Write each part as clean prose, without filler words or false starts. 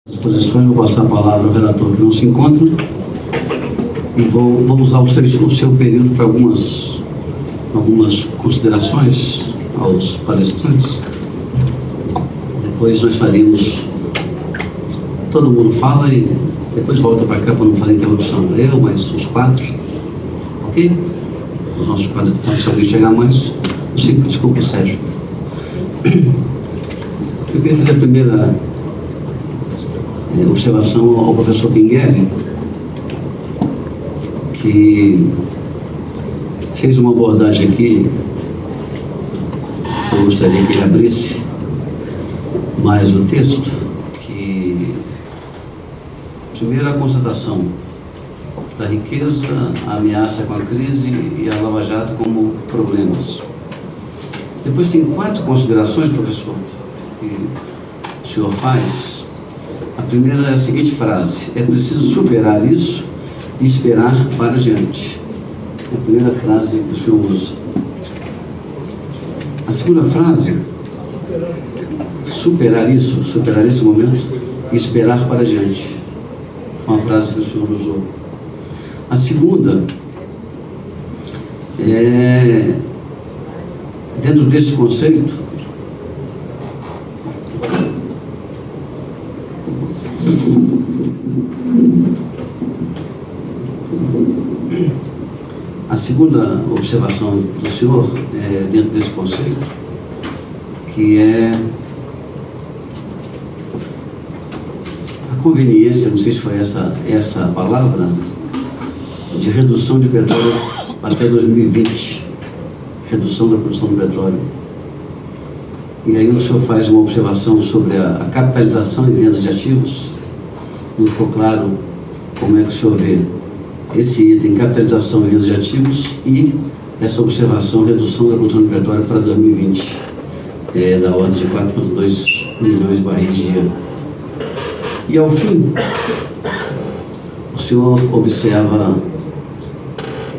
Exposições, vou passar a palavra ao relator que não se encontra e vou usar o seu período para algumas considerações aos palestrantes. Depois nós faremos, todo mundo fala e depois volta para cá para não fazer interrupção. Eu, mais os quatro, ok? Os nossos quatro, se alguém chegar mais, os cinco, desculpa, Sérgio. Eu queria fazer a primeira observação ao professor Pinguelli, que fez uma abordagem aqui. Eu gostaria que ele abrisse mais o texto, que primeiro a constatação da riqueza, a ameaça com a crise e a Lava Jato como problemas. Depois tem 4 considerações, professor, que o senhor faz. A primeira é a seguinte frase: é preciso superar isso e esperar para diante. É a primeira frase que o senhor usa. A segunda frase, superar esse momento e esperar para diante. Uma frase que o senhor usou. A segunda é, dentro desse conceito, a segunda observação do senhor é dentro desse conceito, que é a conveniência, não sei se foi essa palavra, de redução de petróleo até 2020, redução da produção do petróleo. E aí o senhor faz uma observação sobre a capitalização e venda de ativos. Não ficou claro como é que o senhor vê esse item, capitalização e venda de ativos, e essa observação, redução da produção de petróleo para 2020, da ordem de 4,2 milhões de barris dia. E ao fim, o senhor observa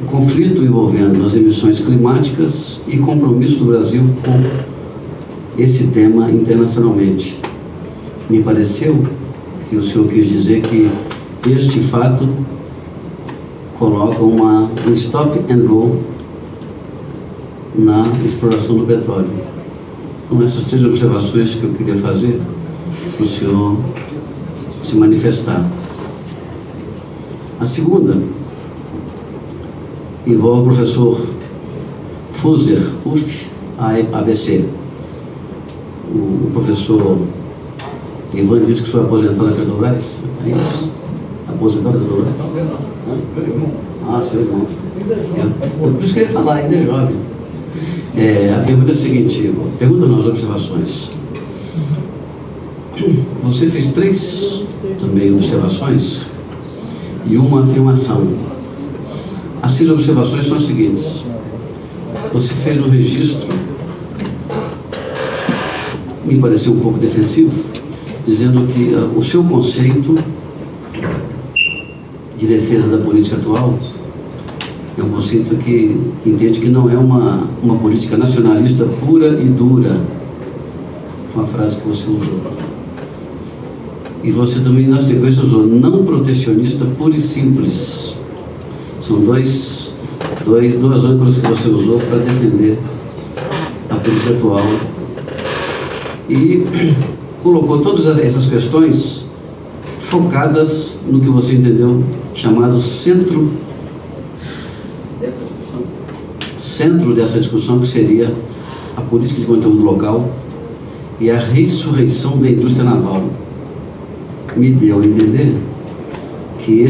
o conflito envolvendo as emissões climáticas e compromisso do Brasil com esse tema internacionalmente. Me pareceu que o senhor quis dizer que este fato coloca um stop and go na exploração do petróleo. Então, essas 3 observações que eu queria fazer para o senhor se manifestar. A segunda envolve o professor Fuser, UF, ABC. O professor Ivan disse que foi aposentado da Petrobras. É isso? Aposentado da Petrobras? Ah, seu irmão. Por isso que eu ia falar, ainda é jovem. A pergunta é a seguinte, pergunta nas observações. Você fez 3 também observações e uma afirmação. As 3 observações são as seguintes. Você fez um registro, me pareceu um pouco defensivo, dizendo que o seu conceito de defesa da política atual é um conceito que entende que não é uma política nacionalista pura e dura. Foi uma frase que você usou. E você também, na sequência, usou não protecionista pura e simples. São duas âncoras que você usou para defender a política atual. E colocou todas essas questões focadas no que você entendeu chamado centro dessa discussão, que seria a política de conteúdo local e a ressurreição da indústria naval. Me deu a entender que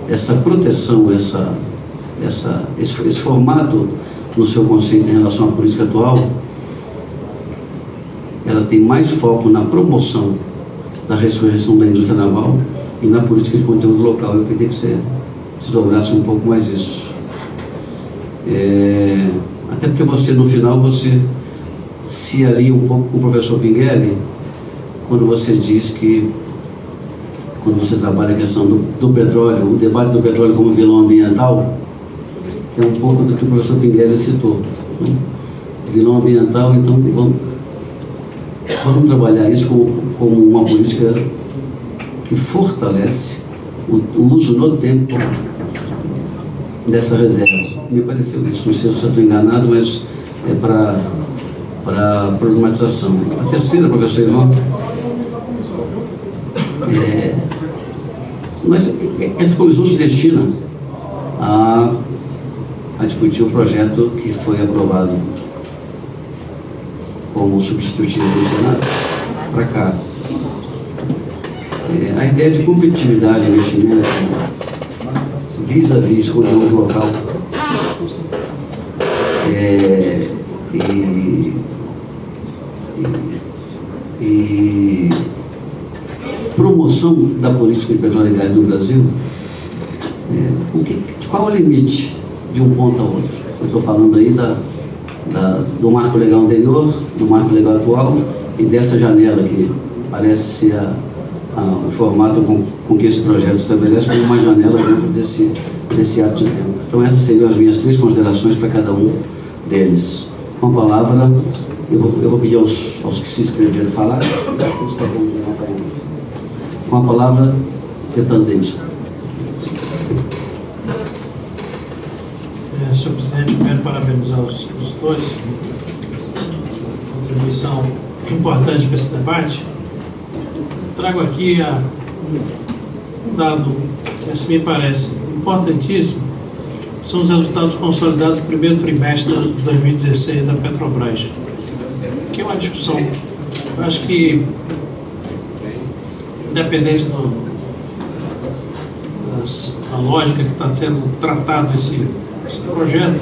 essa proteção, esse formato no seu conceito em relação à política atual, ela tem mais foco na promoção da ressurreição da indústria naval e na política de conteúdo local. Eu queria que você desdobrasse um pouco mais isso. Até porque você, no final, você se alia um pouco com o professor Pinguelli, quando você diz que, quando você trabalha a questão do petróleo, o debate do petróleo como vilão ambiental, é um pouco do que o professor Pinguelli citou. Né? Vilão ambiental, então vamos trabalhar isso como uma política que fortalece o uso no tempo dessa reserva. Me pareceu isso, não sei se eu estou enganado, mas é para problematização. A terceira, professor Ivan, essa comissão se destina a discutir o projeto que foi aprovado como substitutivo do Senado para cá. A ideia de competitividade e investimento vis-à-vis conteúdo local e promoção da política de petróleo e gás no Brasil, qual é o limite de um ponto a outro? Eu estou falando aí do marco legal anterior, do marco legal atual e dessa janela que parece ser o formato com que esse projeto estabelece como uma janela dentro desse ato de tempo. Então essas seriam as minhas 3 considerações para cada um deles. Com a palavra, eu vou pedir aos que se inscreveram falar. Com a palavra, deputado Denis. Senhor presidente, primeiro parabenizar os expositores, contribuição importante para esse debate. Trago aqui um dado que assim me parece importantíssimo, são os resultados consolidados do primeiro trimestre de 2016 da Petrobras, que é uma discussão, eu acho que, independente da lógica que está sendo tratado esse projeto,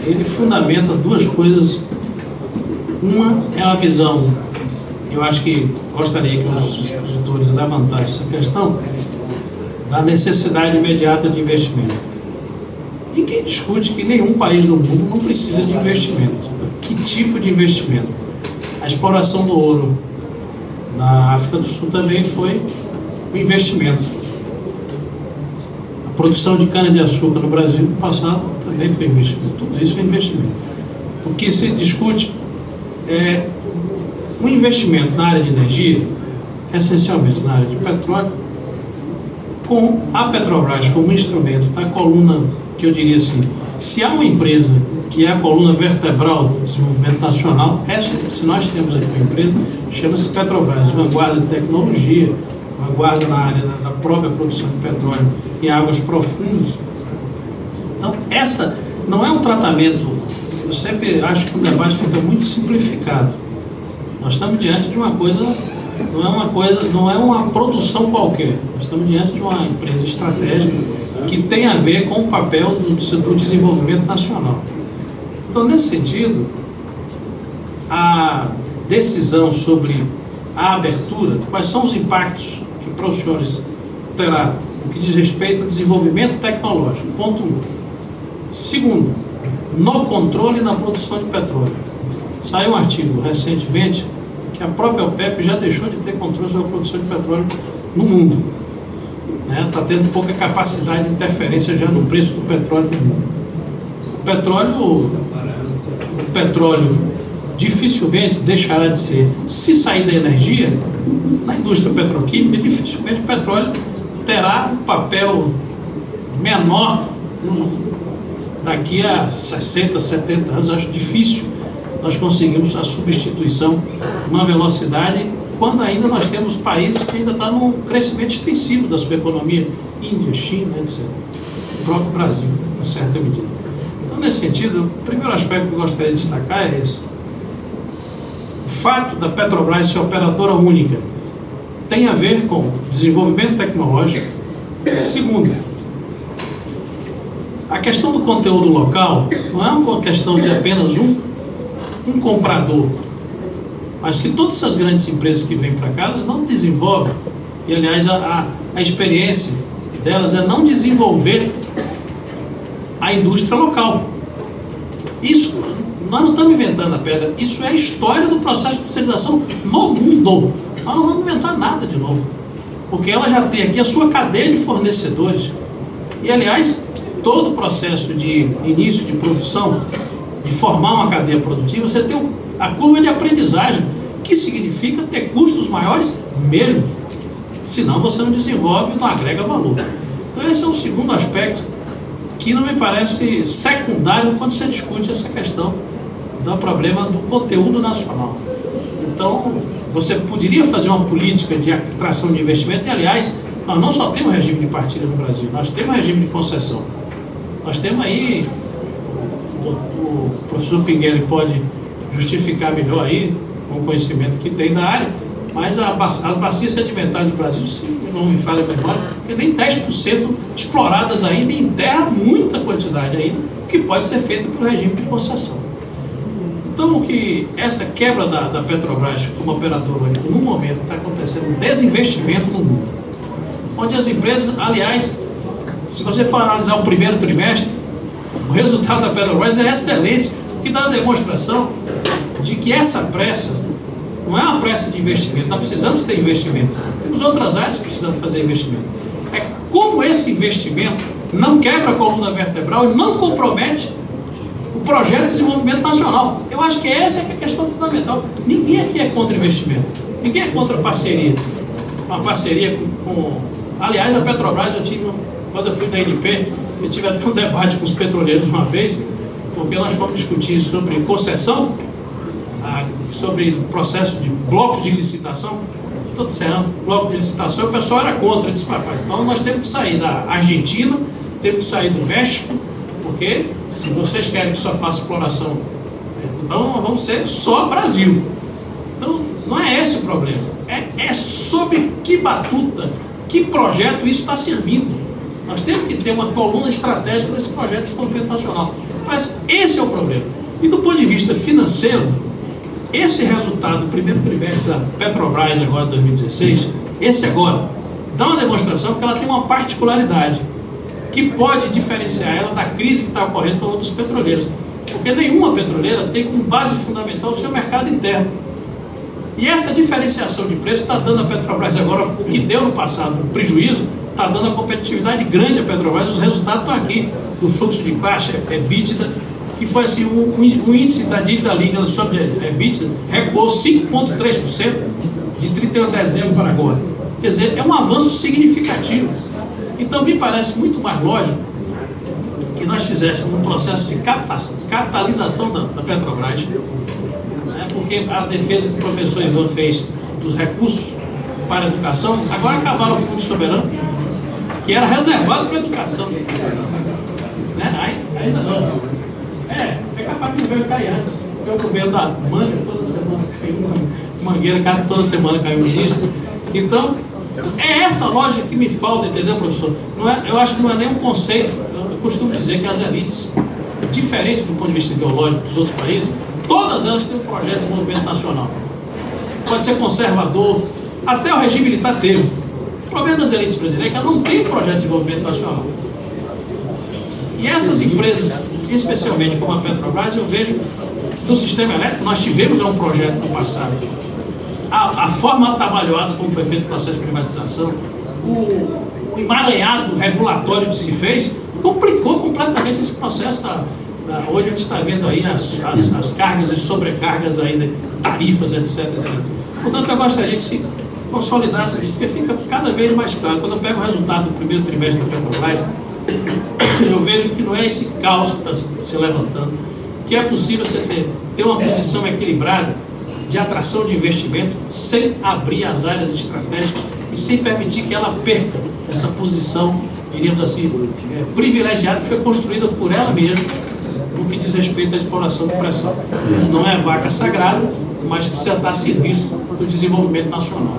ele fundamenta 2 coisas. Uma é a visão, eu acho que gostaria que os expositores levantassem essa questão, da necessidade imediata de investimento. Ninguém discute que nenhum país do mundo não precisa de investimento. Que tipo de investimento? A exploração do ouro na África do Sul também foi um investimento. A produção de cana-de-açúcar no Brasil no passado também foi investimento. Tudo isso é investimento. O que se discute é um investimento na área de energia, essencialmente na área de petróleo, com a Petrobras como instrumento da coluna, que eu diria assim, se há uma empresa que é a coluna vertebral do desenvolvimento nacional, se nós temos aqui uma empresa, chama-se Petrobras, vanguarda de tecnologia, vanguarda na área da própria produção de petróleo em águas profundas. Então, essa não é um tratamento, eu sempre acho que o debate fica muito simplificado. Nós estamos diante de uma coisa, não é uma produção qualquer, nós estamos diante de uma empresa estratégica que tem a ver com o papel do desenvolvimento nacional. Então, nesse sentido, a decisão sobre a abertura, quais são os impactos que para os senhores terá no que diz respeito ao desenvolvimento tecnológico, ponto 1. Segundo, no controle e na produção de petróleo. Saiu um artigo recentemente que a própria OPEP já deixou de ter controle sobre a produção de petróleo no mundo. Está tendo pouca capacidade de interferência já no preço do petróleo no mundo. O petróleo dificilmente deixará de ser, se sair da energia, na indústria petroquímica, dificilmente o petróleo terá um papel menor daqui a 60, 70 anos. Acho difícil nós conseguimos a substituição numa velocidade, quando ainda nós temos países que ainda estão num crescimento extensivo da sua economia, Índia, China, etc. O próprio Brasil, em certa medida. Então, nesse sentido, o primeiro aspecto que eu gostaria de destacar é esse. O fato da Petrobras ser operadora única tem a ver com desenvolvimento tecnológico. Segundo, a questão do conteúdo local não é uma questão de apenas um comprador, mas que todas essas grandes empresas que vêm para cá, elas não desenvolvem, e aliás a experiência delas é não desenvolver a indústria local. Isso, nós não estamos inventando a pedra, isso é a história do processo de industrialização no mundo. Nós não vamos inventar nada de novo, porque ela já tem aqui a sua cadeia de fornecedores, e aliás, todo o processo de início de produção, de formar uma cadeia produtiva, você tem a curva de aprendizagem, que significa ter custos maiores mesmo. Senão você não desenvolve e não agrega valor. Então esse é o segundo aspecto que não me parece secundário quando você discute essa questão do problema do conteúdo nacional. Então, você poderia fazer uma política de atração de investimento, e aliás, nós não só temos regime de partilha no Brasil, nós temos regime de concessão. Nós temos aí, o professor Pinguelli pode justificar melhor aí, com o conhecimento que tem da área, mas as bacias sedimentares do Brasil, se não me falha a memória, tem nem 10% exploradas ainda, e em terra muita quantidade ainda, que pode ser feita pelo regime de concessão. Então, o que essa quebra da Petrobras como operadora, no momento está acontecendo um desinvestimento no mundo, onde as empresas, aliás, se você for analisar o primeiro trimestre, o resultado da Petrobras é excelente, o que dá uma demonstração de que essa pressa não é uma pressa de investimento. Nós precisamos ter investimento. Temos outras áreas que precisam fazer investimento. É como esse investimento não quebra a coluna vertebral e não compromete o projeto de desenvolvimento nacional. Eu acho que essa é a questão fundamental. Ninguém aqui é contra investimento. Ninguém é contra parceria. Uma parceria com... Aliás, a Petrobras, quando eu fui da INP, eu tive até um debate com os petroleiros uma vez, porque nós fomos discutir sobre concessão, sobre o processo de blocos de licitação. Estou dizendo, bloco de licitação, o pessoal era contra. Eu disse, papai, então nós temos que sair da Argentina, temos que sair do México, porque se vocês querem que só faça exploração, então vamos ser só Brasil. Então, não é esse o problema. É sobre que batuta, que projeto isso está servindo. Nós temos que ter uma coluna estratégica desse projeto de desenvolvimento nacional. Mas esse é o problema. E do ponto de vista financeiro, esse resultado do primeiro trimestre da Petrobras agora, 2016, esse agora, dá uma demonstração porque ela tem uma particularidade que pode diferenciar ela da crise que está ocorrendo com outras petroleiras. Porque nenhuma petroleira tem como base fundamental o seu mercado interno. E essa diferenciação de preço está dando à Petrobras agora, o que deu no passado um prejuízo, está dando a competitividade grande à Petrobras. Os resultados estão aqui, do fluxo de caixa, EBITDA, que foi assim, o índice da dívida líquida sobre EBITDA recuou 5,3% de 31 de dezembro para agora. Quer dizer, é um avanço significativo. Então, me parece muito mais lógico que nós fizéssemos um processo de capitalização da Petrobras, né, porque a defesa que o professor Ivan fez dos recursos para a educação, agora acabaram o Fundo Soberano, que era reservado para a educação. Né? Ainda não. É capaz que o governo cair antes, porque o governo da Manga toda semana caiu, Mangueira toda semana caiu o ministro. Então, é essa lógica que me falta, entendeu, professor? Não é, eu acho que não é nem um conceito. Eu costumo dizer que as elites, diferente do ponto de vista ideológico dos outros países, todas elas têm um projeto de desenvolvimento nacional. Pode ser conservador, até o regime militar teve. O problema das elites brasileiras é que elas não têm um projeto de desenvolvimento nacional. E essas empresas, especialmente como a Petrobras, eu vejo no sistema elétrico, nós tivemos um projeto no passado. A forma atabalhoada como foi feito o processo de privatização, o emaranhado regulatório que se fez, complicou completamente esse processo. Hoje a gente está vendo aí as cargas e sobrecargas aí de tarifas, etc, etc. Portanto, eu gostaria que se consolidasse isso, porque fica cada vez mais claro. Quando eu pego o resultado do primeiro trimestre da Petrobras, eu vejo que não é esse caos que está se levantando, que é possível você ter uma posição equilibrada de atração de investimento sem abrir as áreas estratégicas e sem permitir que ela perca essa posição, diríamos assim, privilegiada, que foi construída por ela mesma no que diz respeito à exploração de pressão. Não é vaca sagrada, mas precisa estar a serviço do desenvolvimento nacional.